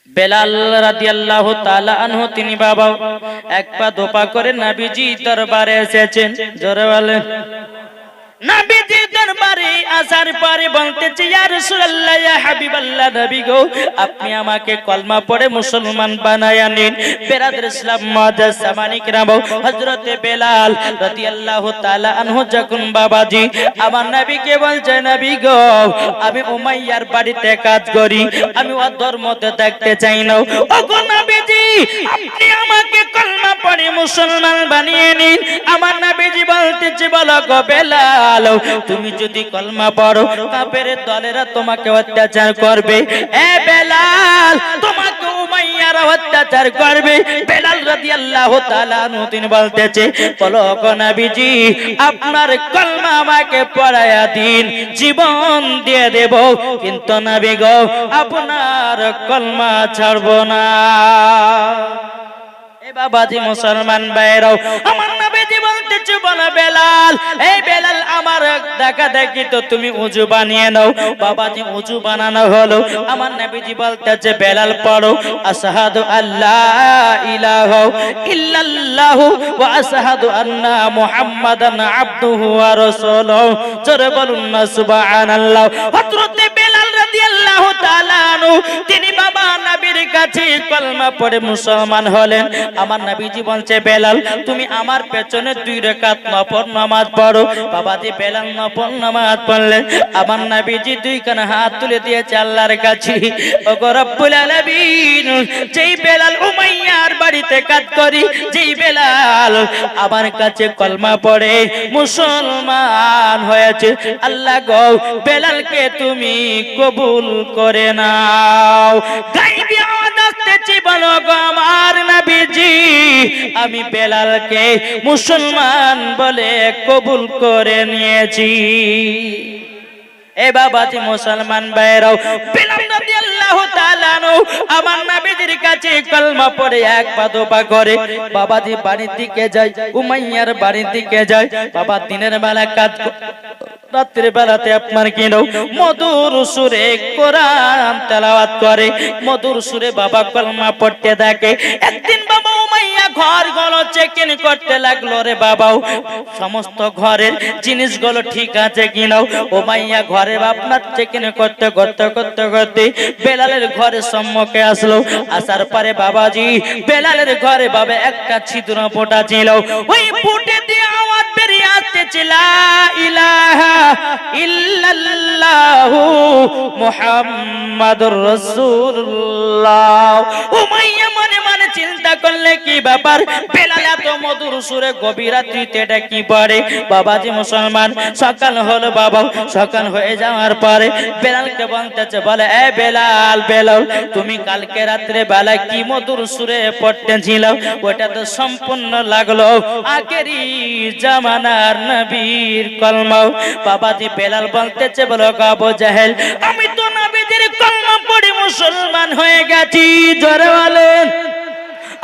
বেলাল রাদিয়াল্লাহু তাআলা আনহু তিনি বাবা এক পা দোপা করে নবীজি দরবারে এসেছেন। জোরে বলেন। নবীজি দরবারে আসার পরে বলতেছে, ইয়া রাসূলুল্লাহ, ইয়া হাবিবাল্লাহ, নবী গো, আপনি আমাকে কলমা পড়ে মুসলমান বানায়া নিন। বেরাদর ইসলাম মুআজ্জাজ সামানী কিরাম, হযরতে বেলাল রাদিয়াল্লাহু তাআলা আনহু যখন বাবাজি আমার নবীকে বলছে, নবী গো, আমি উমাইয়ার বাড়িতে কাজ করি, আমি ওর ধর্মতে দেখতে চাই না। ওগো নবীজি, আপনি আমাকে কলমা পড়ে মুসলমান বানিয়ে নিন। আমার নবীজি বলতেছে, বলো গো বেলাল, তুমি যদি কলমা পড়ো কাফের দলেরা তোমাকে অত্যাচার করবে। এ বেলাল, তোমাকে উমাইয়ারা অত্যাচার করবে। বেলাল রাদিয়াল্লাহু তাআলা আনহু তিনি বলতেছে, বলো গো নবীজি, আপনার কলমা আমাকে পড়ায়া দিন, জীবন দিয়ে দেব, কিন্তু নবী গো, আপনার কলমা ছাড়বো না। এ বাবাজি মুসলমান ভাইরাও, আমার নবীজি বলতেছে, বলো বেলাল, এই বেলাল, আমার দেখা দেখি তো তুমি উযু বানিয়ে নাও। বাবাজি উযু বানানো হলো। আমার নবীজি বলতেছে, বেলাল পড়ো, আশহাদু আল্লা ইলাহা ইল্লাল্লাহু ওয়া আশহাদু আন্না মুহাম্মাদান আবদুহু ওয়া রাসূলুহু। জোরে বলুন না সুবহানাল্লাহ। হযরতে বেলাল রাদিয়াল্লাহু তাআলা আনহু তিনি বাবা নবীর কাছে কলমা পড়ে মুসলমান হলেন। আমার নবীজি বলছে, বেলাল, তুমি আমার পেছনে 2 রাকাত নফল নামাজ পড়ো। বাবাজি বেলাল নফল নামাজ পড়লেন। আমার নবীজি 2 কান হাত তুলে দিয়েছে আল্লাহর কাছে, ওগো রব্বুল আলামিন, যেই বেলাল উমাইয়ার বাড়িতে কাজ করি, যেই বেলাল আমার কাছে কলমা পড়ে মুসলমান হয়েছে, আল্লাহ গো, বেলালকে তুমি কবুল করে নাও। গায়বী আওয়াজ আসতেছে, বলো গো আমার নবীজি, আমি বেলালকে মুসলমান বলে কবুল করে নিয়েছি। এ বাবাজি মুসলমান ভাইরাও, বেলাল রাদিয়াল্লাহু তাআলা আনহু আমার নবীজির কাছে কলমা পড়ে এক পা দোপা করে বাবাজি বাড়ির দিকে যায়, উমাইয়ার বাড়ির দিকে যায়। বাবা দিনের বেলা কাজ, রাতের বেলাতে আপনার কি নাও মধুর সুরে কোরআন তেলাওয়াত করে, মধুর সুরে বাবা কলমা পড়তে থাকে। একদিন বাবা উমাইয়া ঘরগুলো চেকিং করতে লাগলো। রে বাবাও, সমস্ত ঘরের জিনিসগুলো ঠিক আছে কিনাও। উমাইয়া ঘরে আপনার চেকিং করতে করতে করতে করতে বেলালের ঘরের সম্মুখে আসলো। আসার পরে বাবাজি বেলালের ঘরে বাবা একটা ছিদ্র পোটা ছিল, ওই ফুটে দিয়ে আওয়াজ বেরিয়ে আসতেছে, লা ইলাহা ইল্লাল্লাহু মুহাম্মাদুর রাসূলুল্লাহ। উমাইয়া মনে মনে চিন্তা করলে, কি ব্যাপার, বেলাল এত মধুর সুরে গভীর রাত্রিতে এটা কি পড়ে। বাবাজি মুসলমান, সকাল হলো বাবা। সকাল হয়ে যাওয়ার পরে বেলালকে বলতেছে, বলে, এ বেলাল, বেলাল, তুমি কালকে রাত্রে বেলা কি মধুর সুরে পড়তেছিল, ওটা তো সম্পূর্ণ লাগলো আগেরই জামানার নবীর কলমা। বাবাজি বেলাল বলতেছে, বলো আবু জাহেল, আমি তো নবীজির কলমা পড়ে মুসলমান হয়ে গেছি। জোরে বলেন,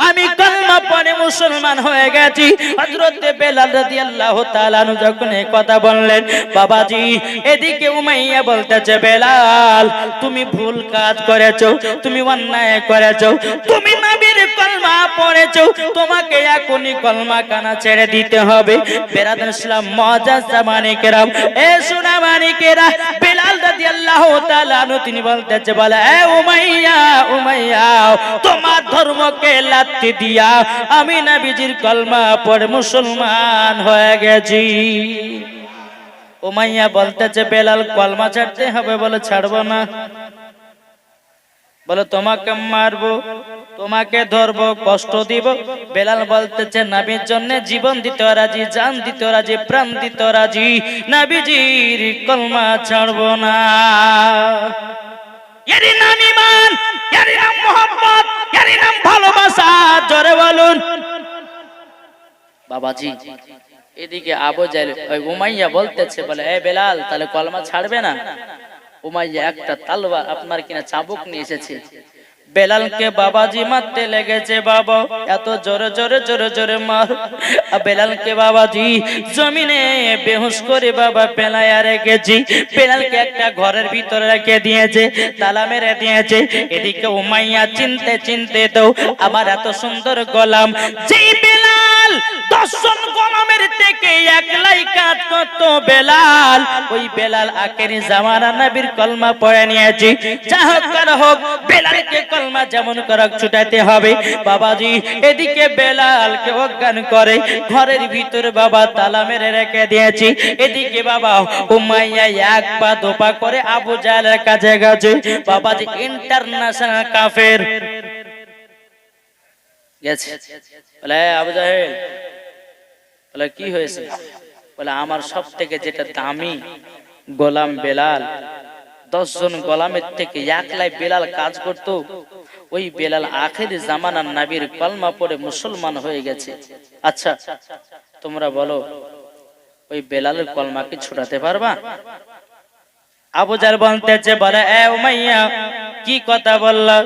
আমি কলমা পড়ে মুসলমান হয়ে গেছি। হযরতে বেলাল রাদিয়াল্লাহু তাআলা আনহু যখন এই কথা বললেন, বাবাজি এদিকে উমাইয়া বলতেছে, বেলাল, তুমি ভুল কাজ করেছো, তুমি অন্যায় করেছো, তুমি নবীর কলমা পড়েছো, তোমাকে এখনই কলমা কানা ছেড়ে দিতে হবে। বেরাদর ইসলাম মুআজ্জাজ সামানিকেরাম, এ সুনামানিকেরা, বেলাল রাদিয়াল্লাহু তাআলা আনহু তিনি বলতেছে, বলে, এ উমাইয়া, উমাইয়া, তোমার ধর্মকে লাথি দিয়া আমি নবীজির কলমা পড়ে মুসলমান হয়ে গেছি। উমাইয়া বলতেছে, বেলাল, কলমা ছাড়তে হবে। বলে, ছাড়বো না। বলে, তোমাকে মারবো, তোমাকে ধরবো, কষ্ট দিব। বেলাল বলতেছে, নবীর জন্য জীবন দিতে রাজি, জান দিতে রাজি, প্রাণ দিতে রাজি, নবীজির কলমা ছাড়বো না। এর নাম ঈমান, এর নাম মুহাব্বত, এর নাম ভালোবাসা। জোরে বলুন। বাবাজি এদিকে আবু জাহেল, ওই উমাইয়া বলতেছে, বলে, এ বেলাল, তাহলে কলমা ছাড়বে না? উমাইয়া একটা তালওয়ার আপনার কিনা চাবুক নিয়ে এসেছে, বেলালকে বাবাজি মারতে লেগেছে বাবা, এত জোরে জোরে জোরে জোরে মার। বেলালকে বাবাজি জমিনে বেহুশ করে বাবা পেলায়া রেখেছি। বেলালকে একটা ঘরের ভিতরে রেখে দিয়েছে, তালা মেরে দিয়েছে। এদিকে উমাইয়া চিনতে চিনতে তো আমার এত সুন্দর গোলাম, যেই বেলাল 10 জন গোলামের থেকে একলাই কাজ করত বেলাল, ওই বেলাল আখেরি জামানা নবীর কলমা পড়ে নিয়েছে। চাহত করা হোক বেলালকে কলমা যেমন করে ছুটাতে হবে বাবাজি। এদিকে বেলালকে অজ্ঞান করে ঘরের ভিতরে বাবা তালা মেরে রেখে দিয়েছি। এদিকে বাবা উমাইয়া এক পা দোপা করে আবু জাহেলের কাছে গেছে বাবাজি, ইন্টারন্যাশনাল কাফের গেছে। বলে আবু জাহেল, বলে কি হয়েছে? বলে আমার সব থেকে যেটা দামি গোলাম বেলাল, 10 জন গোলামের থেকে একলাই বেলাল কাজ করত, ওই বেলাল আখেরি জামানার নবীর কলমা পড়ে মুসলমান হয়ে গেছে। আচ্ছা তোমরা বলো, ওই বেলালের কলমা কি ছুটাতে পারবা? আবু জাহেল বলতেছে, বলে এ উমাইয়া কি কথা বললা?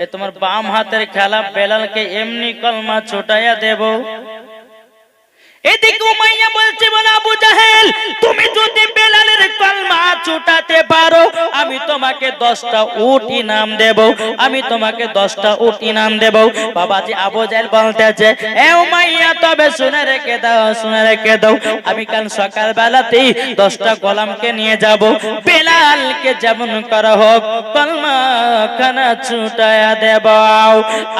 এ তোমার বাম হাতের খেলা, বেলালকে এমনি কলমা ছুটাইয়া দেব। এদিকে উমাইয়া বলছে, বলে আবু জাহেল তুমি যদি বেলালের কলমা ছুটাতে পারো আমি তোমাকে 10টা উট ইনাম দেব, আমি তোমাকে 10টা উট ইনাম দেব। বাবাজি আবু জাহেল বলতেছে, এ উমাইয়া তবে শুনে রেখে দাও, শুনে রেখে দাও, আমি কাল সকাল বেলাতেই 10টা গোলামকে নিয়ে যাব, বেলালকে যেমন করা হোক কলমা খানা ছুটায়া দেব।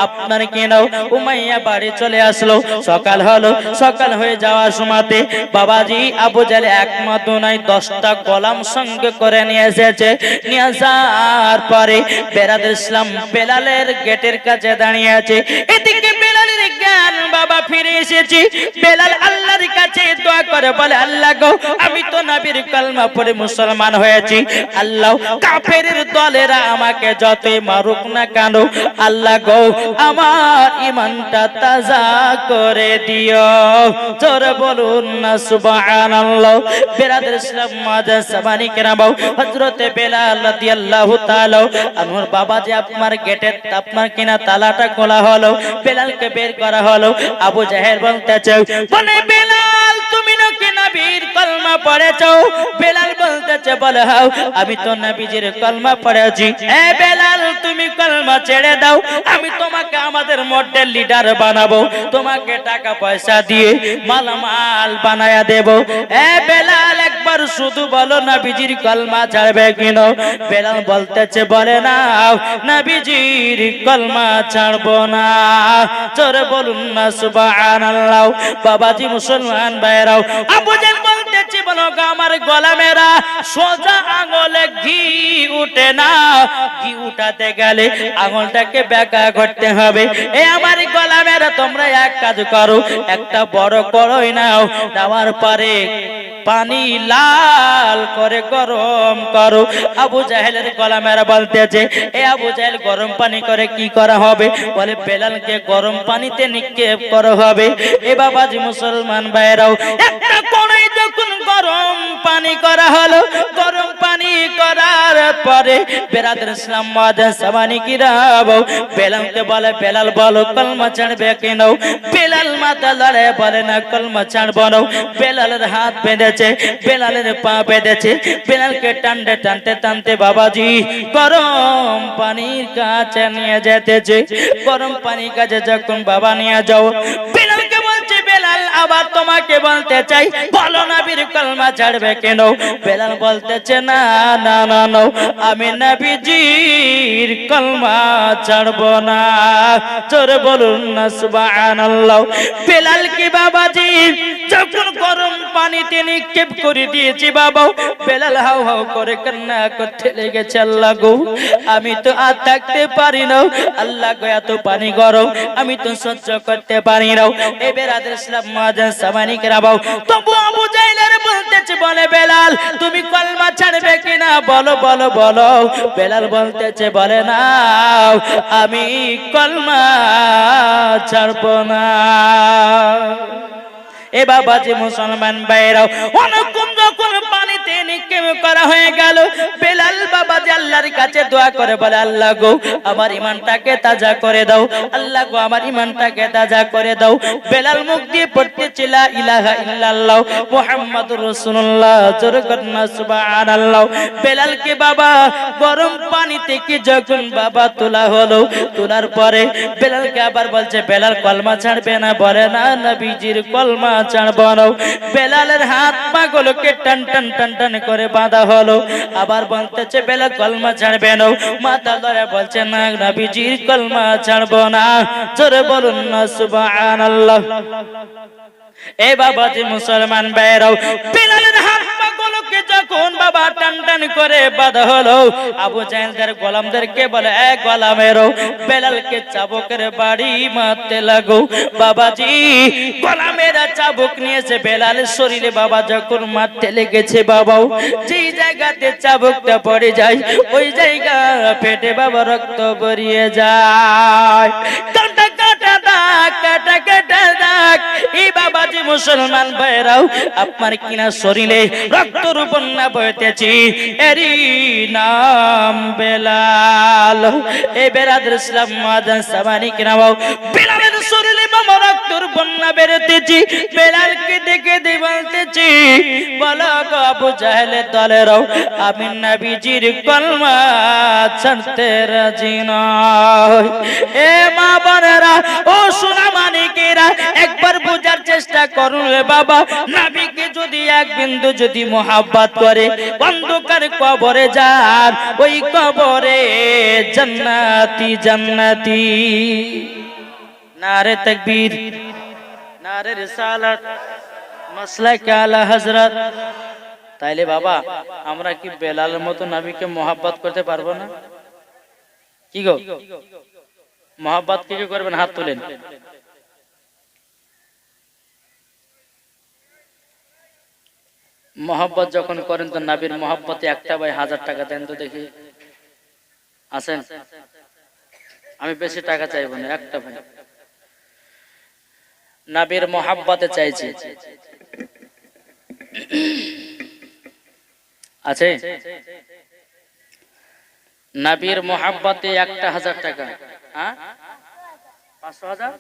আপনার কি নাও? উমাইয়া বাড়ি চলে আসলো। সকাল হলো, সকাল হয়ে যাওয়ার সময়তে বাবাজি আবু জাহেল একমাত্র নাই 10টা গোলাম সঙ্গে করে নিয়ে এসেছে। নিয়ে আসার পরে বেরাদের ইসলাম বেলালের গেটের কাছে দাঁড়িয়ে আছে। এদিকে বেলালের জ্ঞান বাবা ফিরে এসেছে। বেলাল আল্লাহর কাছে দোয়া করে বলে, আল্লাহ গো আমি তো নবীর কলমা পড়ে মুসলমান হয়েছি, আল্লাহ কাফেরের দলেরা আমাকে যতই মারুক না কেন, আল্লাহ গো আমার ঈমানটা তাজা করে দিও। জোরে বলুন না সুবহানাল্লাহ। বেরাদের ইসলাম মাদার সামানি কেরাম, হযরতে বেলাল রাদিয়াল্লাহু তাআলা আনহুর বাবাজি আপনার গেটের আপনার কিনা তালাটা খোলা হলো, বেলালকে বের করা হলো। আবু জাহেল বলতেছে, বলে বেলাল তুমি নাকি নবীর কলমা পড়েছো? বেলাল বলতেছে, বলে হাও আমি তো নবীজির কলমা পড়েছি। এ বেলাল তুমি কলমা ছেড়ে দাও, আমি তোমাকে আমাদের মধ্যে লিডার বানাবো, তোমাকে টাকা পয়সা দিয়ে মালামাল বানায়া দেব। এ বেলাল একবার শুধু বলো নবীজির কলমা ছাড়বে কিনা? বেলাল বলতেছে, বলে না নবীজির কলমা ছাড়বো না। জোরে বলুন না সুবহানাল্লাহ। বাবাজি মুসলমান ভাইরাও, আবু জাহেল বলতেছে, বলো আমার গোলামেরা সোজা আঙুলে ঘি উঠে না, ঘি উঠাতে গেলে আঙুলটাকে বেঁকা করতে হবে। এ আমার গোলামেরা তোমরা এক কাজ করো, একটা বড় কড়াই নাও, নেওয়ার পরে পানি লাল করে গরম করো। আবু জাহেলের গোলামেরা বলতেছে, এ আবু জাহেল গরম পানি করে কি করা হবে? বলে বেলালকে গরম পানিতে নিক্ষেপ করা হবে। এ বাবাজি মুসলমান ভাইরাও, একটা কড়াই যখন গরম পানি করা হলো, গরম পানি করার পরে বেরাদের ইসলাম মাদার সামানি কিরাম বেলালকে বলে, বেলাল বলো কলমা ছাড়বে কি নাও? বেলাল মাথা লড়ে বলে না কলমা ছাড়বো না। বেলালের হাত বেঁধেছে, বেলালের পা বেঁধেছে, বেলালকে টানতে টানতে টানতে বাবাজি গরম পানির কাছে নিয়ে যেতেছে। গরম পানির কাছে যখন বাবা নিয়ে যাও, বেলালকে বলছে, বেলাল আবার তোমাকে বলতে চাই, বলো নবীর কলমা ছাড়বে কেন? বেলাল বলতেছে, না না না না, আমি নবীজির কলমা ছাড়বো না। জোরে বলুন না সুবহানাল্লাহ। বেলাল কি বাবাজি যখন গরম পানিতে নিক্ষেপ করে দিয়েছি বাবা, বেলাল হাউ হাউ করে কান্না করতে লেগেছে, আল্লাহ গো আমি তো আর থাকতে পারি না, আল্লাহ গো এত পানি গরম আমি তো সহ্য করতে পারি না। এই বেরাদের ইসলাম মাদার সামানি কেরাম, তবু আবু জাহেলের বলতেছে, বলে বেলাল তুমি কলমা ছাড়বে কিনা? বলো বলো বলো। বেলাল বলতেছে, বলে না আমি কলমা ছাড়বো না। এ বাবাজি মুসলমান ভাইরাও, অনেকক্ষণ যখন পানিতে আমলতে নিক্ষেপ করা হয়ে গেল। বেলাল বাবা যে আল্লাহর কাছে দোয়া করে বলে, আল্লাহ গো আমার ঈমানটাকে তাজা করে দাও, আল্লাহ গো আমার ঈমানটাকে তাজা করে দাও। বেলাল মুখ দিয়ে পড়তেছে লা ইলাহা ইল্লাল্লাহ মুহাম্মাদুর রাসূলুল্লাহ, জোরে করেন না সুবহানাল্লাহ। বেলালকে বাবা গরম পানি থেকে যখন বাবা তোলা হলো, তোলার পরে বেলালকে আবার বলছে, বেলাল কলমা ছাড়বে না? বলে না, নবীজির কলমা ছাড়ব না। বেলালের হাত পা গুলোকে টান টান টান টান করে বাঁধা হলো। আবার বলতেছে, বেলাল কলমা ছাড়বে না? মাথা ধরে বলছে, না নবীজির কলমা ছাড়ব না। জোরে বলুন না সুবহানাল্লাহ। এ বাবাজি মুসলমান ভাইরাও, বেলালের হাত পা গুলোকে যখন বাবা টান টান করে বাঁধা হলো, আবু জাহেলদের গোলামদেরকে বলে, এ গোলামেরও বেলালকে চাবুকের বাড়ি মারতে লাগো। বাবাজি গোলামেরা চাবুক নিয়েছে, বেলালের শরীরে বাবা যখন মারতে লেগেছে, বাবাও যেই জায়গাতে চাবুকটা পড়ে যায় ওই জায়গা ফেটে বাবা রক্ত বেরিয়ে যায়। কাটা কাটা দাগ, কাটা কাটা দাগ। এই বাবাজি মুসলমান ভাইরাও, আপনার কিনা শরীরে রক্তর বন্যা বইতেছি, এরই নাম বেলাল। এই বেলালের ইসলাম মাদান সামানি কিনা বাও, বেলালের শরীরে বাবা রক্তর বন্যা বেরোতেছি। বেলালকে দেখে দিয়ে বলতেছি, বলো গো আবু জাহেলের দলেরাও, আমি নবীজির কলমা ছাড়তে রাজি নই। এ মা বোনেরা, ও সোনা মানিকেরা, একবার বোঝার চেষ্টা করুন রে বাবা। নবীকে যদি এক বিন্দু যদি মোহাব্বত করে, অন্ধকার কবরে যান, ওই কবরে জান্নাতি জান্নাতি। নারে তাকবীর, নারে রিসালাত, মাসলাকে আলা হযরত। তাইলে বাবা আমরা কি বেলালের মতো নবীকে মোহাব্বত করতে পারবো না? কি গো, মোহাব্বত কি করবেন? হাত তোলেন। মোহাব্বত যখন করেন তো নবীর মোহাব্বতে একটা ভাই 1000 টাকা দেন তো দেখি, আছেন? আমি বেশি টাকা চাইবো না, একটা ভাই নবীর মোহাব্বতে চাইছি, আছে? নবীর মোহাব্বতে একটা 1000 টাকা, হ্যাঁ 500,000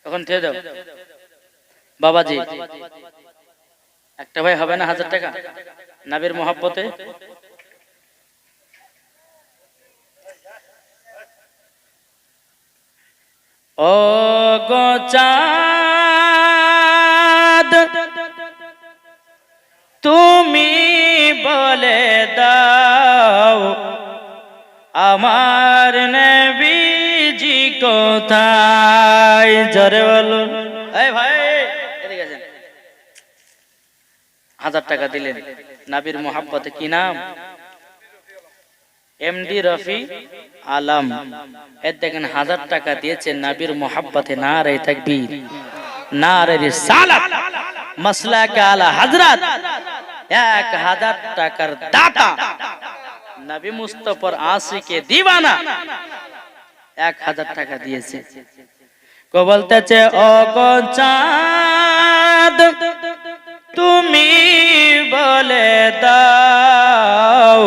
তখন দিয়ে দাও বাবাজি। একটা ভাই হবে না 1000 টাকা নবীর মোহাব্বতে? ও গো চাঁদ তুমি বলে দাও আমার নবীজি কোথায়? জোরে বলুন। এই ভাই এদিকে আসেন। 1000 টাকা দিলেন নবীর মোহাব্বতে, কি নাম? এমডি রফি আলম। এর দেখেন 1000 টাকা দিয়েছেন নবীর মোহাব্বতে। নারে তাকবীর, নারে রিসালাত, মাসলাকে আলা হযরত। 1000 টাকার দাতা, নবী মুস্তাফার আশিকে দিওয়ানা 1000 টাকা দিয়েছে। কো বলতেছে, ও গো চাঁদ তুমি বলে দাও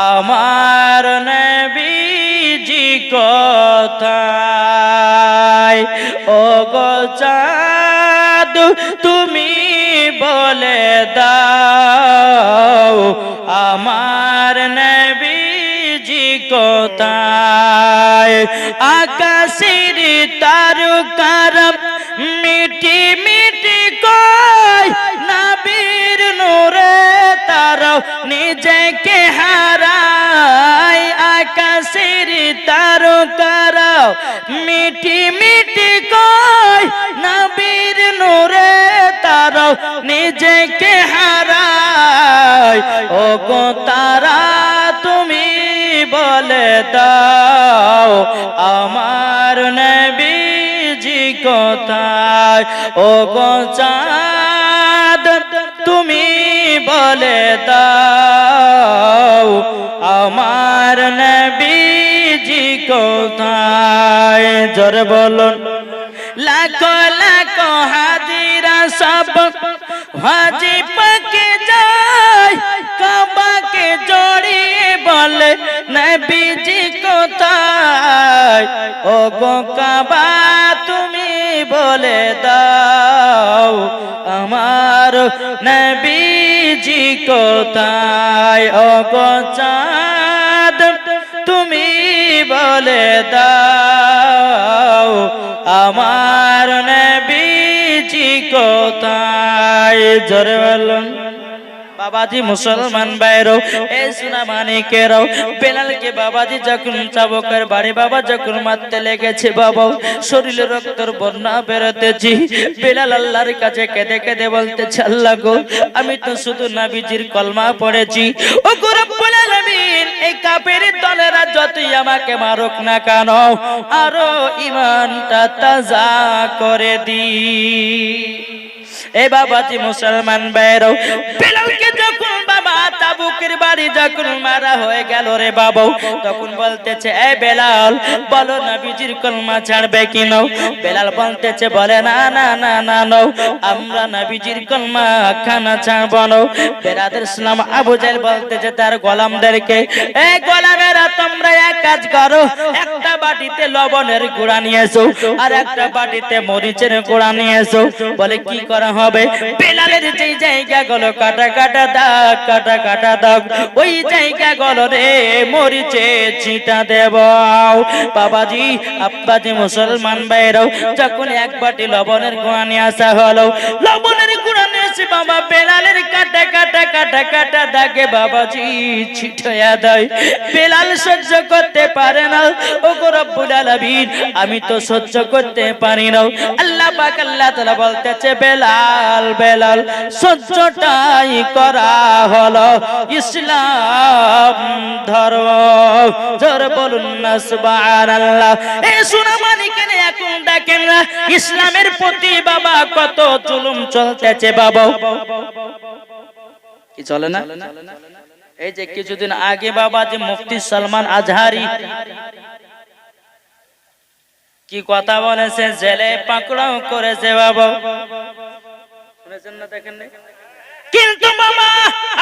আমার নবীজি কোথায়? ও গো চাঁদ তুমি বলে দাও আমার নবীজি কোথায়? আকাশের তারকার মিটি মিটি কয় নবীর নূরে তারা নিজেকে হারায়। আকাশের তারকারা মিটি মিটি কয় নবীর নূরে তারা নিজেকে হারায়। ও গো তারা তুমি বলে দাও আমার নবীজি কোথায়? ও গো চাঁদ তুমি বলে দাও আমার নবীজি কোথায়? জোরে বলুন। লাখো লাখো হাজিরা সব হাজি পাকে যায় কাবাকে জড়িয়ে বলে নবীজি কোথায় ও গো কাবা তুমি বলে দাও আমার নবীজি কোথায় ও গো চাঁদ তুমি বলে দাও আমার নবীজি কোথায় জোরে বলুন বাবাজি মুসলমান ভাইরো এই সোনা মানিকেরাও বেলালকে বাবাজি যখন চাবকের বাড়ি বাবা যখন মারতে লেগেছে বাবা শরীরে রক্তের বন্যা বেরোতেছি বেলাল আল্লাহর কাছে কেঁদে কেঁদে বলতেছে আল্লাহ গো আমি তো শুধু নবীজির কলমা পড়েছি ও গো রব্বুল আলামিন এই কাফের দলেরা যতই আমাকে মারুক না কেন আরো ঈমানটা তাজা করে দি এ বাবাজি মুসলমান ভাইরো বেলালকে যখন বাবা তাবুকের বাড়ি যখন মারা হয়ে গেল রে বাবা তখন বলতেছে এ বেলাল বলো নবীজির কলমা ছাড়বে কি নাও বেলাল বলতেছে বলে না না না না নাও আমরা নবীজির কলমা খানা ছাড়ব না বেরাদের ইসলাম আবু জাহেল বলতেছে তার গোলামদেরকে এ গোলামেরা তোমরা এক কাজ করো একটা বাটিতে লবণের গুঁড়া নিয়ে এসো আর একটা বাটিতে মরিচের গুঁড়া নিয়ে এসো বলে কি করা হবে বেলালের যেই জায়গাগুলো কাটা কাটা দাগ কাটা কাটা দাগ ওই জায়গাগুলো রে মরিচে ছিটা দেব বাবাজি আব্বাজি মুসলমান ভাইরাও যখন এক বাটি লবণের গুঁড়া নিয়ে আসা হলো লবণের গুঁড়া নিয়ে এসে বাবা বেলালের কাটা কাটা কাটা কাটা দাগে বাবাজি ছিটাইয়া দেয় বেলাল সহ্য করতে পারে না ও গো রব্বুল আলামিন আমি তো সহ্য করতে পারি না আল্লাহ পাক আল্লাহ তাআলা বলতেছে বেলাল বেলাল সহ্যটাই করা হলো ইসলাম ধর্ম জোরে বলুন না সুবহানাল্লাহ এই সোনা মানিকের এখন দেখেন না ইসলামের প্রতি বাবা কত জুলুম চলতেছে বাবা কি চলে না এই যে কিছুদিন আগে বাবা যে মুফতি সালমান আজহারি কি কথা বলেছে জেলে পাকড়াও করেছে বাবা শুনেছেন না দেখেন না কিন্তু মামা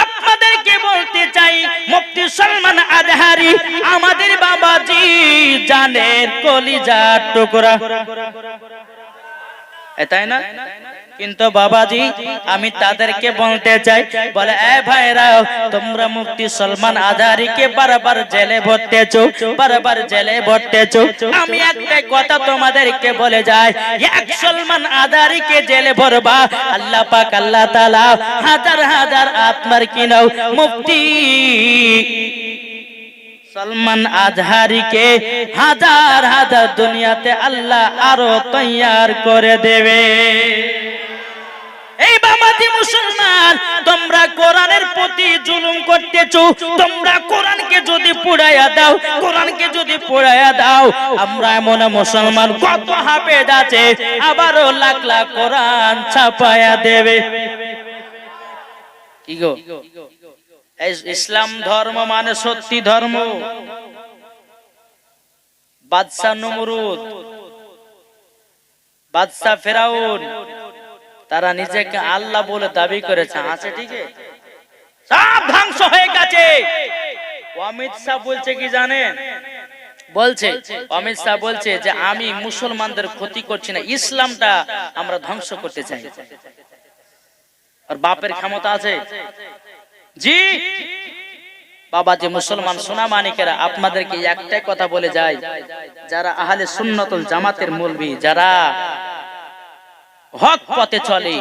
আপনাদেরকে বলতে চাই মুফতি সালমান আজহারি আমাদের বাবাজি জানের কলিজার টুকরা তাই না কিন্তু বাবাজি আমি তাদেরকে বলতে চাই বলে এ ভাইরা তোমরা মুফতি সালমান আজহারিকে বারবার জেলে ভরতেছো বারবার জেলে ভরতেছো আমি একটা কথা তোমাদেরকে বলে যাই এক সালমান আজহারিকে জেলে ভরবা আল্লাহ পাক আল্লাহ তাআলা হাজার হাজার আত্মার কিনাও মুফতি সালমান আজহারিকে হাজার হাজার দুনিয়াতে আল্লাহ আরো তৈয়ার করে দেবে এই বাবাজি মুসলমান তোমরা কোরআনের প্রতি জুলুম করতেছো তোমরা কোরআনকে যদি পুড়াইয়া দাও কোরআনকে যদি পুড়াইয়া দাও আমরা এমন মুসলমান কত হাফেজ আছে আবারও লাখ লাখ কোরআন ছাপায়া দেবে কি গো ইসলাম ধর্ম মানে সত্যি ধর্ম বাদশা নমরুদ বাদশা ফেরাউন তারা নিজেকে আল্লাহ বলে দাবি করেছে আছে ঠিক সব ধ্বংস হয়ে গেছে অমিত শাহ বলছে কি জানেন বলছে অমিত শাহ বলছে যে আমি মুসলমানদের ক্ষতি করছি না ইসলামটা আমরা ধ্বংস করতে চাই আর বাপের ক্ষমতা আছে জি বাবাজি মুসলমান সোনা মানিকেরা আপনাদেরকে একটাই কথা বলে যাই যারা আহলে সুন্নাতুল জামাতের মৌলবি যারা হক পথে চলে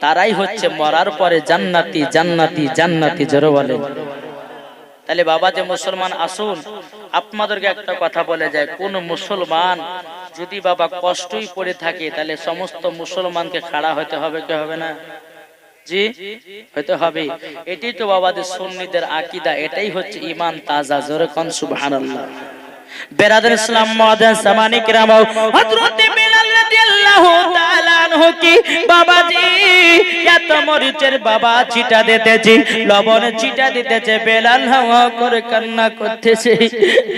তারাই হচ্ছে মরার পরে জান্নাতি জান্নাতি জান্নাতি জোরে বলে তাহলে বাবাজি মুসলমান আসুন আপনাদেরকে একটা কথা বলে যায় কোন মুসলমান যদি বাবা কষ্টই পড়ে থাকে তাহলে সমস্ত মুসলমানকে খাড়া হতে হবে কি হবে না জি হতে হবে এটাই তো বাবাদের সুন্নিদের আকীদা এটাই হচ্ছে ঈমান তাজা জোরে কোন সুবহানাল্লাহ বেরাদার ইসলাম মুআজ্জাজ সামানি কিরাম হযরত বিলাল রাদিয়াল্লাহু রাদিয়াল্লাহু তাআলা আনহু কি বাবাজি এত মরিচের বাবা চিটা দিতেছি, লবণ চিটা দিতেছে, বেলাল হাওয়া করে কান্না করতেছে,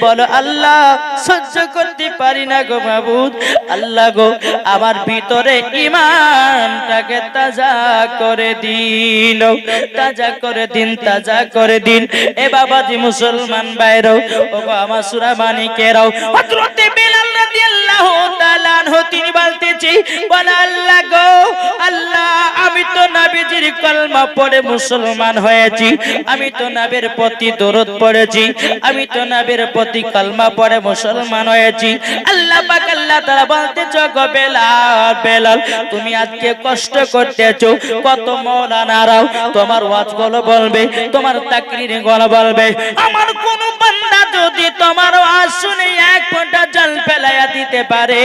বলো আল্লাহ সহ্য করতে পারি না গো মাবুদ, আল্লাহ গো আমার ভিতরে ঈমানটাকে তাজা করে দিন, তাজা করে দিন, তাজা করে দিন। এ বাবাজি মুসলমান ভাইরাও, ও গো আমার সূরা মানিকেরাও, হযরত বেলাল রাদিয়াল্লাহু তাআলা আনহু তিনি বলতেছি, বলে আল্লাহ গো আল্লাহ আমি তো নবীজির কলমা পড়ে মুসলমান হয়েছি, আমি তো নবীর প্রতি দরুদ পড়েছি, আমি তো নবীর প্রতি কলমা পড়ে মুসলমান হয়েছি। আল্লাহ পাক আল্লাহ তাআলা বলতেছো গো বেলাল, বেলাল তুমি আজকে কষ্ট করতেছো, কত মাওলানারাও তোমার ওয়াজগুলো বলবে, তোমার তাকরীর গুলো বলবে, আমার কোন বান্দা যদি তোমার ওয়াজ শুনে এক ফোঁটা জল ফেলায়া দিতে পারে,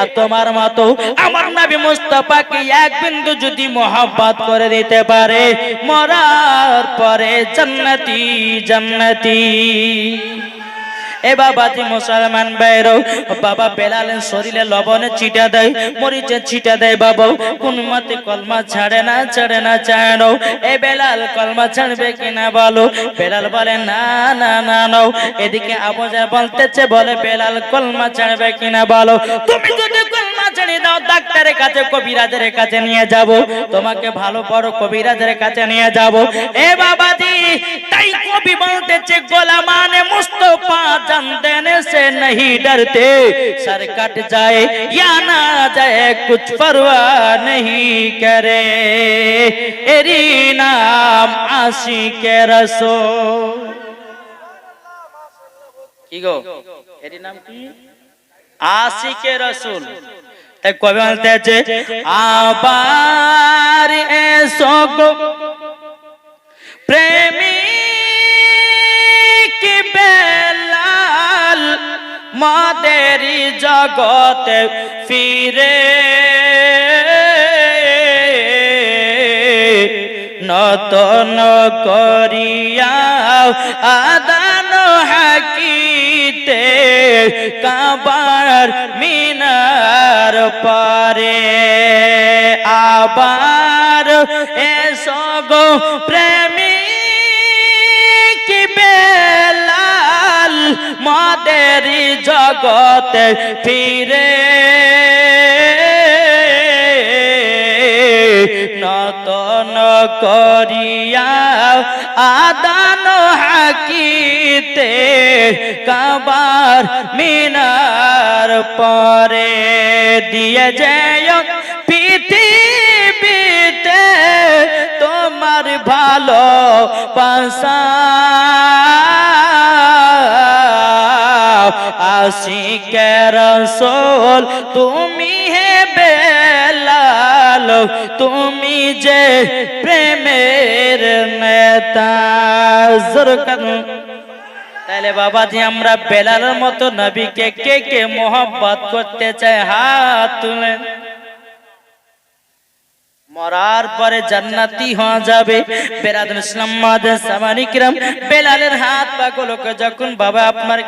আর তোমার মতো আমার নবী মুস্তাফাকে এক বিন্দু যদি মোহাব্বত করে দিতে পারে, মরার পরে জান্নাতি জান্নাতি। এ বাবাজি মুসলমান ভাইরো, বাবা বেলালের শরীরে লবণের ছিটা দেয়, মরিচের ছিটা দেয়, বাবা কোন মতে কলমা ছাড়ে না, ছাড়ে না, ছাড়ে না। এ বেলাল কলমা ছাড়বে কিনা বলো? বেলাল বলে না না না না। এদিকে আবু জাহেল বলতেছে, বলে বেলাল কলমা ছাড়বে কিনা বলো? তুমি যদি কলমা ছেড়ে দাও ডাক্তারের কাছে, কবিরাজের কাছে নিয়ে যাব, তোমাকে ভালো বড় কবিরাজের কাছে নিয়ে যাব। এ বাবাজি তাই কবি বলতেছে, গোলামানে মুস্তাফা जान देने से नहीं डरते, सर कट जाए या ना जाए कुछ परवाह नहीं करे, एरी नाम आशिके रसूल। की गो एरी नाम की आशिके रसूल। তাই কবি বলতেছে, আবার এসো গো প্রেমী কি বেলাল, মাদেরি জগতে ফিরে নতন করিয়া আদান হাকিতে কাবার মিনার পারে, আবার এসো গো প্রেমী কি বেলাল, মাদেরি জগতে ফিরে নতন করিয়া আদান হাকিতে কাবার মিনার পরে দিয়ে যায় পৃথিবীতে তোমার ভালো বাসা, আশিকে রাসূল তুমি হে বেলাল, তুমি যে প্রেমের নেতা। তাহলে বাবাজি আমরা বেলালের মতো নবীকে কে কে মোহাব্বত করতে চায়? হাত তুলেন। মরার পরে জান্নাতি হওয়া যাবে। বেরাদুল ইসলাম মাদ্রাসা সামানিকরাম, বেলালের হাত পা গুলোকে যখন বাবা আপনার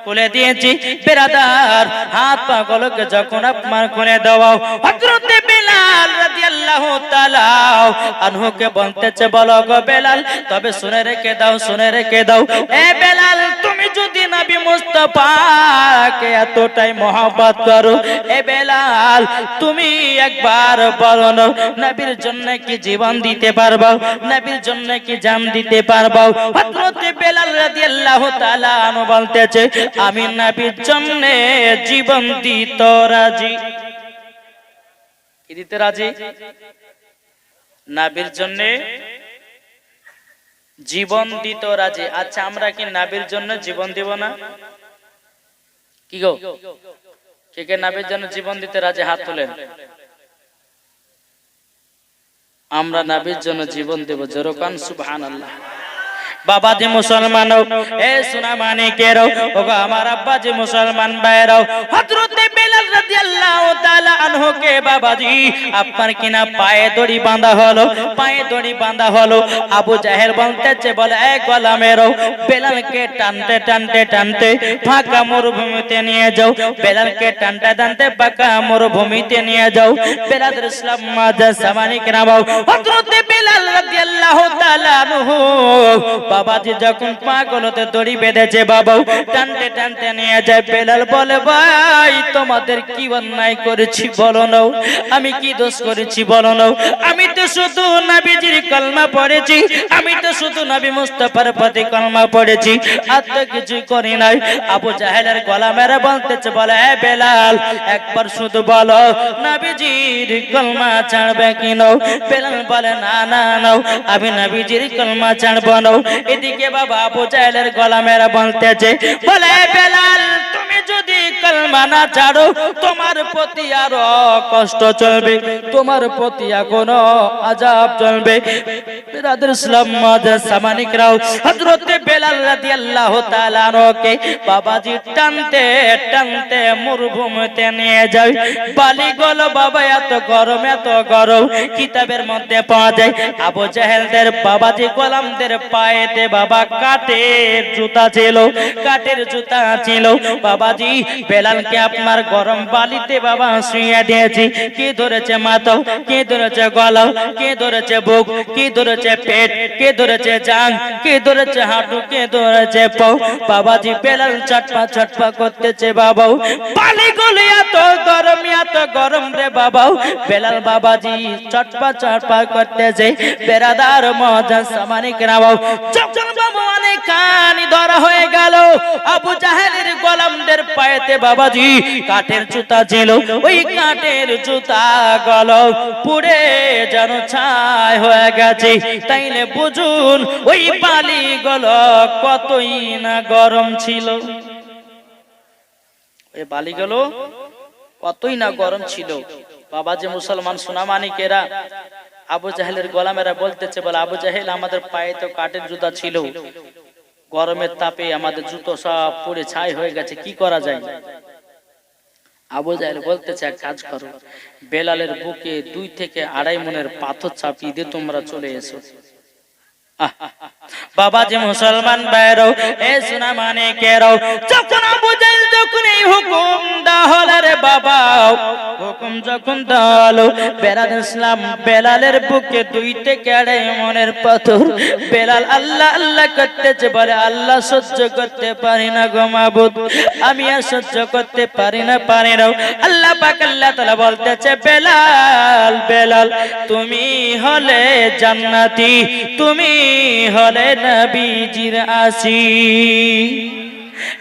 খুলে দিয়েছি, বেরাদার হাত পা গুলোকে যখন আপনার খুলে দেওয়া, হযরত বেলাল রাদিয়াল্লাহু তাআলা আনহুকে বলতেছে, বলো গো বেলাল তবে শুনে রেখে দাও, শুনে রেখে দাও। এ বেলাল তুমি যদি নবী মুস্তাফাকে এতটাই মোহাব্বত করো, এ বেলাল তুমি একবার বলো না, নবীর জন্য কি জীবন দিতে পারবা? নবীর জন্য কি জান দিতে পারবা? হযরত বেলাল রাদিয়াল্লাহু তাআলা আনহু বলতেছে, আমি নবীর জন্য জীবন দিতে রাজি। কি দিতে রাজি? নবীর জন্য জীবন দিতে রাজি। আচ্ছা আমরা কি নবীর জন্য জীবন দিব না? কি গো কে কে নবীর জন্য জীবন দিতে রাজি? হাত তোলেন। আমরা নবীর জন্য জীবন দেব, জোরে কান সুবহানাল্লাহ। বাবাজি মুসলমান এ সোনা মানিকের ওগো আমার আব্বাজি মুসলমান ভাইরাও হযরতে বেলাল রাদিয়াল্লাহু তাআলা আনহু কে বাবাজি আপনার কিনা পায়ে দড়ি বাঁধা হলো, পায়ে দড়ি বাঁধা হলো। আবু জাহেল বলতেছে বলে এ গোলামের বেলালকে টানতে টানতে টানতে ফাঁকা মরুভূমিতে নিয়ে যাও, বেলালকে টানতে টানতে ফাঁকা মরুভূমিতে নিয়ে যাও। বেলাল ইসলাম মাঝে সামানিক নামাও হযরতে বেলাল রাদিয়াল্লাহু তাআলা আনহু বাবাজি যখন পাগলতে দড়ি বেঁধেছে বাবা টানতে টানতে নিয়ে যায়। বেলাল বলে ভাই তোমাদের কি অন্যায় করেছি বলো না, আমি কি দোষ করেছি বলো না, আমি তো শুধু নবীজির কলমা পড়েছি, আমি তো শুধু নবী মুস্তাফার প্রতি কলমা পড়েছি, আর তো কিছুই করি নাই। আবু জাহেলের গলা মেরে বলতেছে বলে এ বেলাল একবার শুধু বলো নবীজির কলমা ছাড়বে কি নাও? বেলাল বলে না না নাও, আমি নবীজির কলমা ছাড়বো না। এদিকে বাবা আবু জাহেলের গলা মেরে বলতেছে বলে বেলাল তুমি যদি কলমা না ছাড়ো তোমার প্রতি আরো কষ্ট চলবে, তোমার প্রতি এখনো আযাব চলবে। বিরাদর ইসলাম মাদার সামানিকরাও হযরতে বেলাল রাদিয়াল্লাহু তাআলা আনহুকে বাবাজি টানতে টানতে মরুভূমিতে নিয়ে যায়। বালিগুলো বাবা এত গরম এত গরম কিতাবের মধ্যে পাওয়া যায় আবু জাহেলদের বাবাজি গোলামদের পায়েতে বাবা কাঠের জুতা ছিল, কাঠের জুতা ছিল। বাবাজি বেলালকে আপনার গরম বালিতে বাবা শুইয়ে দিয়েছি। কে ধরেছে মাথা, কে ধরেছে গলা, কে ধরেছে বুক, কে ধরেছে পেট, কে ধরেছে জাং, কে ধরেছে হাঁটু, কে ধরেছে পাও। বাবাজি বেলাল ছটপা ছটপা করতেছে বাবাও, বালিগুলো এত গরম রে বাবাও। বেলাল বাবাজি ছটপা ছটপা করতেছে। বেরাদার মজা সামানিক রাও যখন বাবা অনেক কানি ধরা হয়ে গেল আবু জাহেলের গোলামদের পায়েতে বাবাজি কাঠের জুতা ছিল, ওই কাঠের জুতা গলো পুড়ে যেন ছাই হয়ে গেছে। তাইলে বুঝুন ওই বালি গলো কতই না গরম ছিল, ওই বালি গলো কতই না গরম ছিল। বাবাজি মুসলমান সোনামানিকেরা আবু জাহেলের গোলামেরা বলতেছে বলে আবু জাহেল আমাদের পায়ে তো কাঠের জুতা ছিল, গরমের তাপে আমাদের জুতো সব পুড়ে ছাই হয়ে গেছে, কি করা যায়? আবু জাহেল বলতেছে এক কাজ করো, বেলালের বুকে 2 থেকে 2.5 মনের পাথর চাপিয়ে দিয়ে তোমরা চলে এসো। বাবাজি মুসলমান ভাইরাও এ সোনা মানিকেরাও যখন আবু জাহেল যখন এই হুকুম দাও রে বাবা, হুকুম যখন দাও বেলাল ইসলাম বেলালের বুকে 2 থেকে 2.5 মনের পাথর। বেলাল আল্লাহ আল্লাহ করতেছে বলে আল্লাহ সহ্য করতে পারি না গো মাবুদ, আমি আর সহ্য করতে পারি না পারি না। আল্লাহ পাক আল্লাহ তাআলা বলতেছে বেলাল বেলাল তুমি হলে জান্নাতি, তুমি হলে নবীজির আশিক।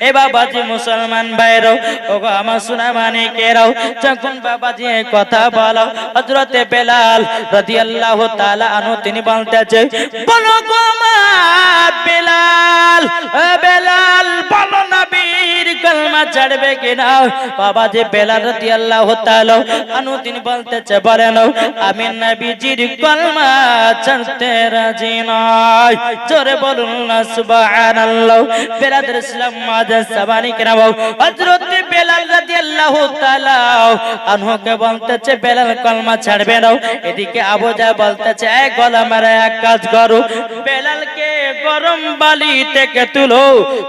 এ বাবাজি মুসলমান ভাইরো ওগো আমার সোনা মানিকেরাও যখন বাবাজি কথা বলো হযরতে বেলাল রাদিয়াল্লাহু তাআলা আনহু তিনি বলতেছে বলো গো আমার বেলাল, বেলাল বলো নবীর কলমা ছাড়বে কিনা? বাবাজি বেলাল রাদিয়াল্লাহু তাআলা আনহু তিনি বলতেছে বলেন আমি নবীজির কলমা ছাড়তে রাজি নই। জোরে বলুন না সুবহানাল্লাহ। বেরাদর ইসলাম মাদার সাবানিক রাও হযরতে বেলাল রাদিয়াল্লাহু তাআলা আনহুকে বলতেছে বেলাল কলমা ছাড়বে না। এদিকে আবু জাহেল বলতেছে এই গোলামেরা এক কাজ করো, বেলালকে গরম বালি থেকে তুলো,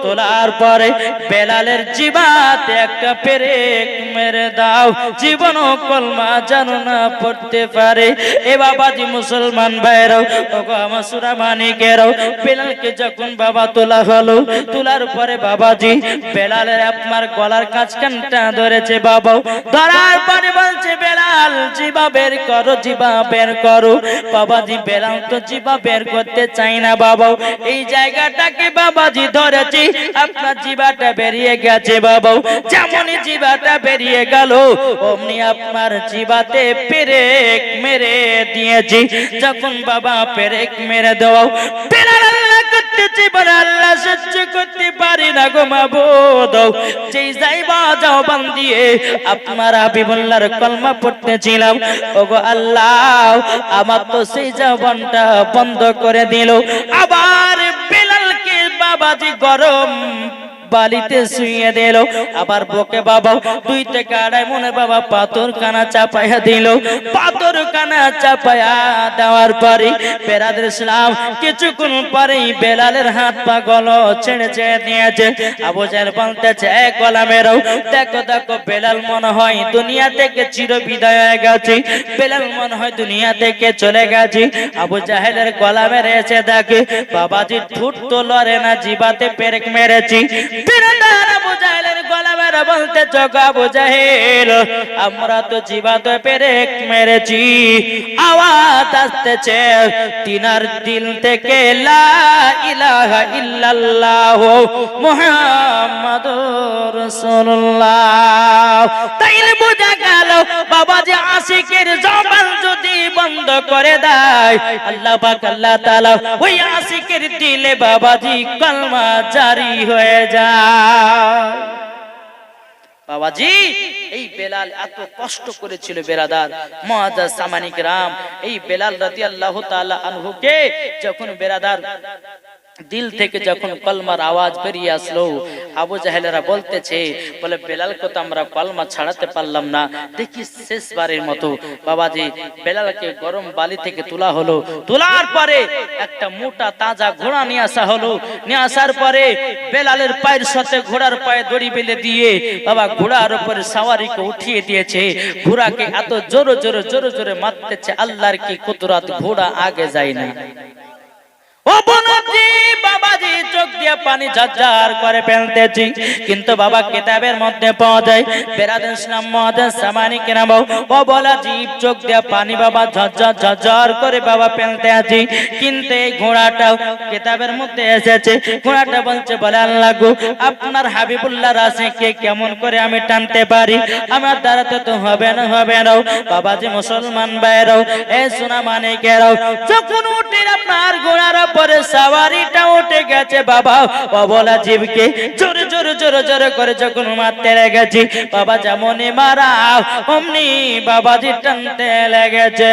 তোলার পরে বেলালের জিবাতে একটা পেরেক মেরে দাও, জীবনও কলমা যেন না পড়তে পারে। এ বাবাজি মুসলমান ভাইরাও ওগো আমার সোনা মানিকেরাও বেলালকে যখন বাবা তোলা হলো, তোলার পরে বাবাজি বেলালের আপনার গলার কাছখানটা ধরেছে বাবা, ধরার পরে বলছে বেলাল জিবা বের করো, জিবা বের করো। বাবাজি বেলাল তো জিবা বের করতে চাই না বাবা, এই জায়গাটাকে বাবাজি ধরেছি আপনার জিবাটা বেরিয়ে গেছে বাবা। যেমনই জিবাটা বেরিয়ে গেল অমনি আপনার জিবাতে পেরেক মেরে দিয়েছি। যখন বাবা পেরেক মেরে দেওয়া বেলাল আল্লাহ করতেছে বলে আল্লাহ সহ্য করতে পারি না গো মাবুদ, যেই যাইবা যাও বান্দিয়ে আপনার হাবিবুল্লাহর কলমা পড়তেছিলাম ওগো আল্লাহ আমার তো সেই জবানটা বন্ধ করে দিল। আবার বেলাল বাবাজি গরম বালিতে শুয়ে দিল, আবার বকে বাবা 2 থেকে 2.5 মনে বাবা পাথর কানা চাপাইয়া দিল। পাথর কানা চাপাইয়া দেওয়ার পরে বেরাদের ইসলাম কিছুক্ষণ পরেই বেলালের হাত পা গলো ছেড়ে ছেড়ে দিয়েছে। আবু জাহেল বলতেছে, গলা মেরাও, দেখো দেখো বেলাল মনে হয় দুনিয়া থেকে চির বিদায় হয়ে গেছে, বেলাল মনে হয় দুনিয়া থেকে চলে গেছে। আবু জাহেলের গলা মেরেছে, দেখে বাবাজি ঠুট তো লড়ে না, জিবাতে পেরেক মেরেছি। বিরাদার আবু জাহেলের গলা মেরে বলতে, জগা আবু জাহেল, আমরা তো জিবাতে পেরেক মেরেছি। আওয়াজ আসতেছে তিনার দিল থেকে, লা ইলাহা ইল্লাল্লাহ মুহাম্মাদুর রাসূলুল্লাহ। তাইলে বোঝা গেল বাবাজি আশিকের জবান যদি বন্ধ করে দেয়, আল্লাহ পাক আল্লাহ তাআলা ওই আশিকের দিলে বাবাজি কলমা জারি হয়ে যায়। বাবাজি এই বেলাল এত কষ্ট করেছিল বেরাদার মুআজ্জাজ সামানি کرام, এই বেলাল রাদিয়াল্লাহু তাআলা আনহুকে যখন বেরাদার দিল থেকে যখন কলমার আওয়াজ বেরিয়ে আসলো, আবু জাহেলেরা বলতেছে, বলে বেলালকে তো আমরা কলমা ছাড়াতে পারলাম না, দেখি শেষবারের মতো বাবাজি বেলালকে গরম বালি থেকে তোলা হলো। তোলার পরে একটা মোটা তাজা ঘোড়া নিয়ে আসা হলো। নিয়ে আসার পরে বেলালের পায়ের সাথে ঘোড়ার পায়ে দড়ি বেঁধে দিয়ে বাবা ঘোড়ার উপরে সাওয়ারিকে উঠিয়ে দিয়েছে। ঘোড়াকে এত জোরে জোরে জোরে জোরে মারতেছে, আল্লাহর কি কুদরত, ঘোড়া আগে যায় না। ও বনজি বাবাজি চোখ দিয়ে পানি ঝরঝর করে ফেলতেছি, কিন্তু বাবা কিতাবের মধ্যে পাওয়া যায় বেরাদার ইসলাম মুআজ্জাজ সামানি کرام, ও বলা জীব চোখ দিয়ে পানি বাবা ঝরঝর ঝরঝর করে বাবা ফেলতে আছি। কিন্তু এই ঘোড়াটাও কিতাবের মধ্যে এসেছে, ঘোড়াটা বলছে, বলে আল্লাহ গো, আপনার হাবিবুল্লাহ রাসূলকে কেমন করে আমি টানতে পারি, আমার দ্বারা তো হবে না, হবে না। বাবাজি মুসলমান ভাইরাও, এ সোনা মানিকেরাও, যখন উঠে আপনার ঘোড়ার পরে সাওয়ারিটা উঠে গেছে বাবা, বলা জীবকে জোরে জোরে জোরে জোরে করে যখন মারতে লেগেছি, বাবা যেমনই মারা অমনি বাবাজি টানতে লেগেছে।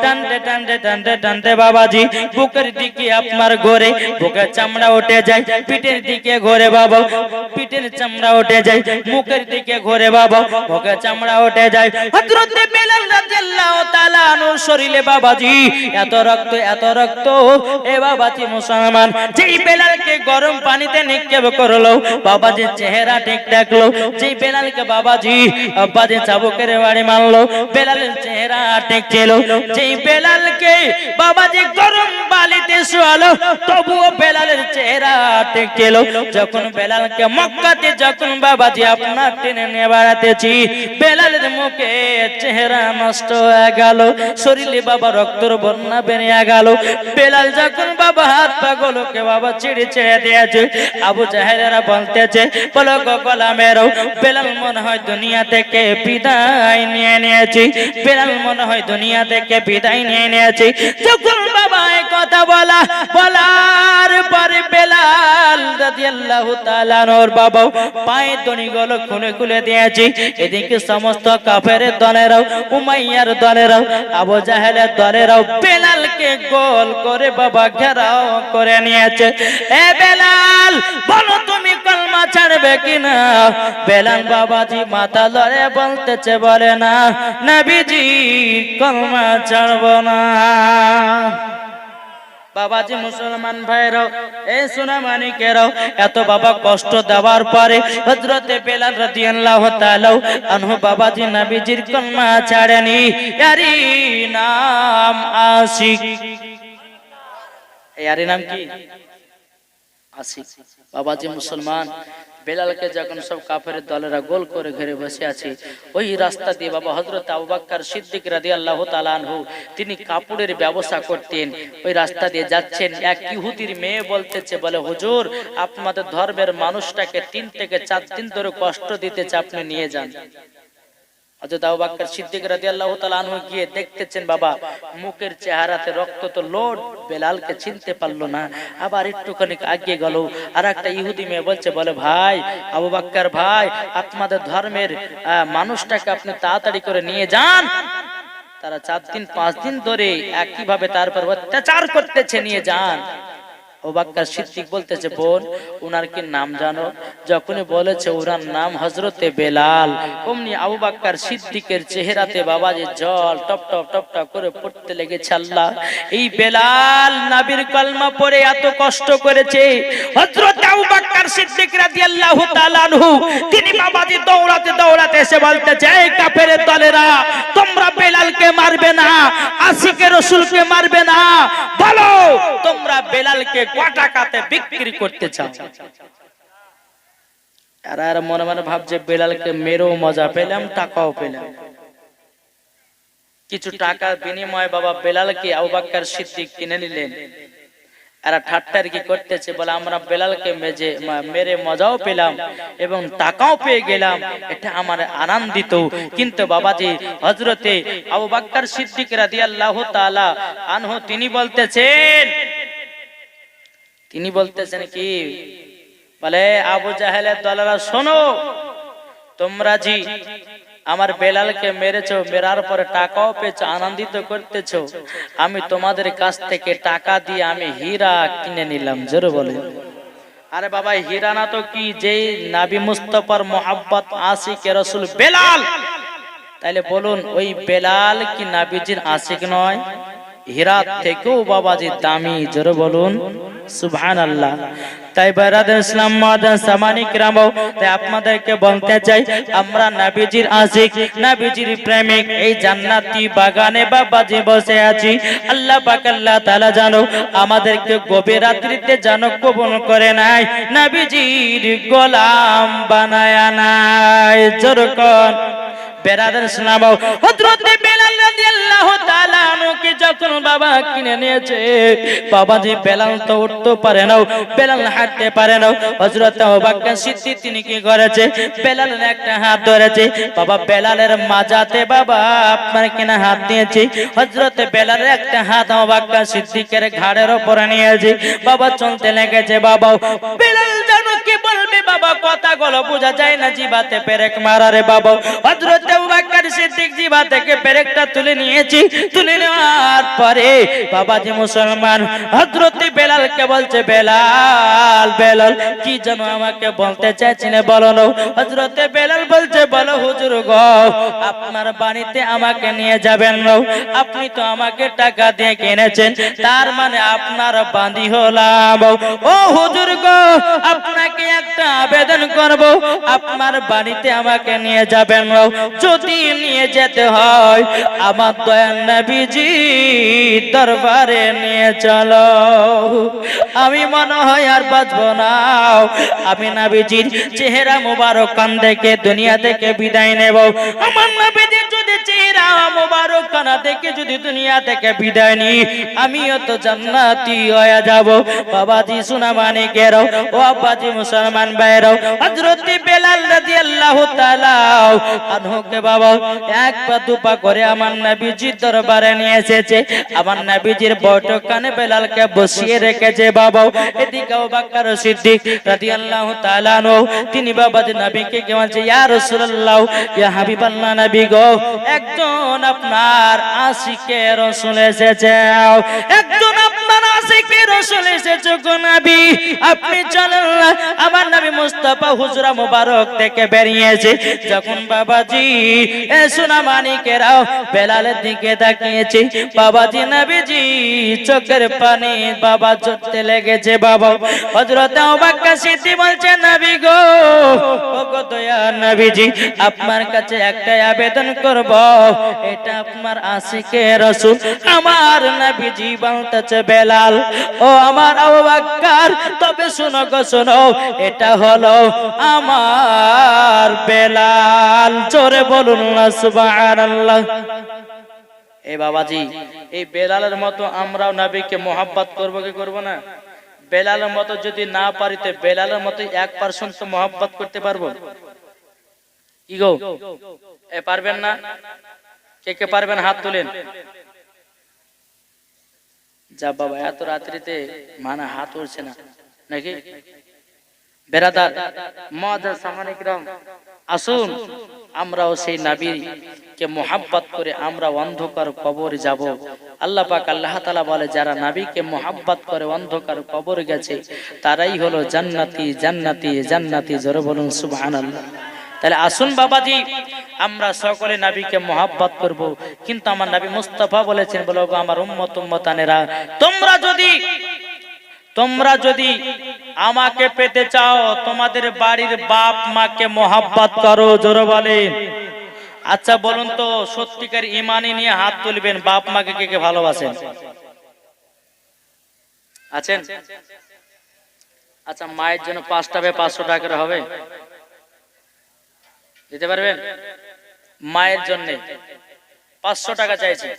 টানতে টানতে টানতে টানতে বাবাজি বুকের দিকে আপনার ঘোরে, বুকের চামড়া উঠে যায়, পিঠের দিকে ঘোরে বাবা, পিঠের চামড়া উঠে যায়, মুখের দিকে ঘোরে বাবা, বুকের চামড়া উঠে যায়। হযরত বেলাল রাদিয়াল্লাহু তাআলা আনহুর শরীরে বাবাজি এত রক্ত, এত রক্ত। এ বাবাজি মুসলমান যেই বেলালকে গরম পানিতে নিক্ষেপ করলো, বাবাজি চেহারা ঠিক দেখলো, যেই বেলালকে বাবাজি আব্বাজি চাবুকের বাড়ি মারলো, বেলালের চেহারা ঠিক ছিল। যেই বেলালকে বাবাজি গরম বালিতে শোয়ালো, তবুও বেলালের চেহারা ঠিক ছিল। যখন বেলালকে মক্কাতে যখন বাবাজি আপনার টেনে নিয়ে বেড়াতেছি, বেলালের মুখে চেহারা নষ্ট হয়ে গেল, শরীরে বাবা রক্তর বন্যা বেরিয়ে গেল। বেলাল যখন বাবা হাত পাগুলোকে বাবা ছিঁড়ে ছেড়ে দিয়েছে, আবু জাহেলেরা বলতেছে, বলো গলা মেরো, বেলাল মনে হয় দুনিয়া থেকে বিদায় নিয়ে নিয়েছি, বেলাল মনে হয় দুনিয়া থেকে বিদায় নিয়ে নিয়েছি। যখন বাবা এই কথা বলার পরে বেলাল রাদিয়াল্লাহু তাআলা ওর বাবা পায়ের দড়িগুলো খুলে খুলে দিয়েছি। এদিকে সমস্ত কাফেরের দলেরাও, উমাইয়ার দলেরাও, আবু জাহেলের দলেরাও বেলালকে গোল করে বাবা ঘেরাও করে নিয়েছে। এ বেলাল বলো তুমি কলমা ছাড়বে কিনা? বেলাল বাবাজি মাথা লড়ে বলতেছে, বলে না নবীজি কলমা ছাড়বো না। বাবাজি মুসলমান ভাইরাও, এই সোনা মানিকেরাও, এত বাবা কষ্ট দেওয়ার পরে হযরতে বেলাল রাদিয়াল্লাহু তাআলা আনহু বাবাজি নবীজির কলমা ছাড়েনি। ইয়ারি নাম আশিক। ইয়ারি নাম কি? আশিক। বাবাজি মুসলমান বেলালকে যখন সব কাফেরের দলেরা গোল করে ঘিরে বসে আছে, ওই রাস্তা দিয়ে বাবা হযরত আবু বকর সিদ্দিক রাদিয়াল্লাহু তাআলা আনহু তিনি কাপড়ের ব্যবসা করতেন, ওই রাস্তা দিয়ে যাচ্ছেন। এক ইহুদির মেয়ে বলতেছে, বলে হুজুর আপনাদের ধর্মের মানুষটাকে 3 থেকে 4 দিন ধরে কষ্ট দিতেছে, আপনি নিয়ে যান। হযরত আবু বকর সিদ্দিক রাদিয়াল্লাহু তাআলা আনহু গিয়ে দেখতেছেন বাবা মুখের চেহারাতে রক্ত তো লোড, বেলালকে চিনতে পারলো না। আবার একটুখানি এগিয়ে গেল, আর একটা ইহুদি মেয়ে বলছে, বলে ভাই আবু বকর ভাই, আপনাদের ধর্মের মানুষটাকে আপনি তাড়াতাড়ি করে নিয়ে যান, তারা 4 দিন 5 দিন ধরে একই ভাবে তারপর অত্যাচার করতেছে, নিয়ে যান। আবু বকর সিদ্দিক বলতেছে, বোন উনার কি নাম জানো? যখনই বলেছে ওনার নাম হযরতে বেলাল, অমনি আবু বকর সিদ্দিকের চেহারাতে বাবাজি জল টপ টপ টপ টপ করে পড়তে লেগেছে। আল্লাহ, এই বেলাল নবীর কলমা পড়ে এত কষ্ট করেছে। হযরত আবু বকর সিদ্দিক রাদিয়াল্লাহু তাআলা আনহু তিনি বাবাজি দৌড়াতে দৌড়াতে এসে বলতেছে, এই কাফেরের দলেরা, তোমরা বেলালকে মারবে না, আশিকে রাসূলকে মারবে না, বলো তোমরা বেলালকে কত টাকাতে বিক্রি করতে চাও? আর মনে মনে ভাবছে বেলালকে মেরেও মজা পেলাম, টাকাও পেলাম। কিছু টাকার বিনিময়ে বাবা বেলালকে আবু বকর সিদ্দিক কিনে নিলেন। এরা ঠাট্টার কি করতেছে, বলে আমরা বেলালকে মেরে মজাও পেলাম এবং টাকাও পেয়ে গেলাম, এটা আমার আনন্দিত। কিন্তু বাবাজি হযরতে আবু বকর সিদ্দিক রাদিয়াল্লাহু তাআলা আনহু তিনি বলতেছেন কি, বলে আবু জাহেলের দলেরা, শোনো, তোমরা জি আমার বেলালকে মেরেছো, মেরার পরে টাকাও পেয়েছো, আনন্দিত করতেছো, আমি তোমাদের কাছ থেকে টাকা দিয়ে আমি হীরা কিনে নিলাম। জোরে বলে, আরে বাবা হীরা না তো কি, যেই নবী মুস্তাফার মোহাব্বত আশিকে রাসূল বেলাল, তাইলে বলুন ওই বেলাল কি নবীজির আশিক নয়? হীরা থেকেও বাবাজি দামি। জোরে বলুন সুবহানাল্লাহ। তাই বারাদার ইসলাম মাদান সামানি کرام, তাই আপনাদেরকে বলতে চাই, আমরা নবীজির আশিক, নবীজির প্রেমিক, এই জান্নাতি বাগানে বাবাজি বসে আছি। আল্লাহ পাক আল্লাহ তাআলা জানো আমাদেরকে গভীর রাত্রিতে জানো কবুল করে নাই, নবীজির গোলাম বানায়া নাই। জোরকন বেরাদার ইসলাম, হযরত বেলাল রাদিয়াল্লাহু তাআলা আনহুকে যখন বাবা কিনে নিয়েছে, বাবাজি বেলাল তো উঠতে পারে না, বেলাল হাঁটতে পারে না। হযরত আবু বকর সিদ্দিক তিনি কি করেছে, বেলালের একটা হাত ধরেছে, বাবা বেলালের মাজাতে বাবা আপনার কিনা হাত দিয়েছে। হযরত বেলালের একটা হাত আবু বকর সিদ্দিকের ঘাড়ের উপরে নিয়েছে, বাবা চলতে লেগেছে। বাবা বেলাল জানো কি বলবে বাবা, কথাগুলো বোঝা যায় না, জিবাতে পেরেক মারা রে বাবা। হযরত আবু বকর সিদ্দিক জিবা থেকে পেরেকটা তুলে নিয়েছি, তুলে নেওয়ার পরে বাবাজি মুসলমান হযরত বেলালকে বলছে, বেলাল বেলাল কি যেন আমাকে বলতে চাইছেন বলো না। হযরত বেলাল বলছে, বলো হুজুর গো, আপনার বাড়িতে আমাকে নিয়ে যাবেন না, আপনি তো আমাকে টাকা দিয়ে কিনেছেন, তার মানে আপনার বাঁধি হলাম। ও হুজুর গো, আপনাকে একটা আবেদন করব, আপনার বাড়িতে আমাকে নিয়ে যাবেন না, যদি নিয়ে যেতে হয় আমার দয়ার নবীজি দরবারে নিয়ে চলো, আমি মনে হয় আর বাঁচবো না, আমি নবীজির চেহারা মুবারক কান দেখে দুনিয়া থেকে বিদায় নেব। আমার নবীজির যদি চেহারা মুবারক কান দেখে যদি দুনিয়া থেকে বিদায় নি, আমিও তো জান্নাতি হয়ে যাব। বাবাজি সোনা মানিকেরও, ও আব্বাজি মুসলমান ভাইরাও, হযরত বেলাল রাদিয়াল্লাহু তাআলা আনহুকে বাবা এক পা দুপা করে আমার নবীজির দরবারে নিয়ে এসেছে। আমার নবীজির বৈঠক কানে বেলালকে বসিয়ে রেখেছে। বাবা এদিকে আবু বকর সিদ্দিক রাদিয়াল্লাহু তাআলা আনহু তিনি বাবাজি নবীকে কি বলছে, ইয়া রাসূলুল্লাহ, ইয়া হাবিবাল্লাহ নবী গো, একজন আপনার আশিকে রাসূল এসেছে, একজন আপনার আশিকে রাসূল এসেছে গো নবী, আপনি চলেন না। আমার নবী মুস্তাফা হুজরা মুবারক থেকে বেরিয়েছে। যখন বাবাজি সোনা মানিকেরাও বেলালের দিকে তাকিয়েছে, বাবাজি নবীজি চোখের পানি বাবা ঝরতে লেগেছে। বাবা হযরত আবু বকর সিদ্দিক বলছে, নবী গো, ও গো দয়ার নবীজি, আপনার কাছে একটা আবেদন করব, এটা আপনার আশিকে রাসূল আমার নবীজি বলতেছে, বেলাল ও আমার আবু বকর, তবে শোনো গো শোনো, এটা হলো আমার বেলাল। জোরে বলুন না সুবহানাল্লাহ। এই বাবাজি এই বেলালের মতো আমরাও নবীকে মোহাব্বত করব কি করব না? বেলালের মতো যদি না পারি তো বেলালের মতো 1% তো মোহাব্বত করতে পারবো কি গো? পারবেন না? কে কে পারবেন হাত তুলেন। যা বাবা এত রাত্রিতে মানে হাত উঠছে না নাকি? বেরাদার মুআজ্জাজ সাহাবায়ে কিরাম, আসুন আমরাও সেই নবীকে মোহাব্বত করে আমরা অন্ধকার কবরে যাব। আল্লাহ পাক আল্লাহ তাআলা বলে, যারা নবীকে মোহাব্বত করে অন্ধকার কবরে গেছে তারাই হলো জান্নাতি জান্নাতি জান্নাতি। জোরে বলুন সুবহানাল্লাহ। তাহলে আসুন বাবাজি আমরা সকলে নবীকে মোহাব্বত করব। কিন্তু আমার নবী মুস্তাফা বলেছেন, বলো গো আমার উম্মত উম্মতানেরা, তোমরা যদি আমাকে পেতে চাও তোমাদের বাড়ির বাপ মাকে মোহাব্বত করো। জোরে বলেন। আচ্ছা বলুন তো, সত্যিকার ঈমানি নিয়ে হাত তুলবেন, বাপ মাকে কে কে ভালোবাসেন আছেন? আচ্ছা মায়ের জন্য 5টা 500 টাকা করে হবে, দিতে পারবেন? মায়ের জন্য 500 টাকা চাইছি।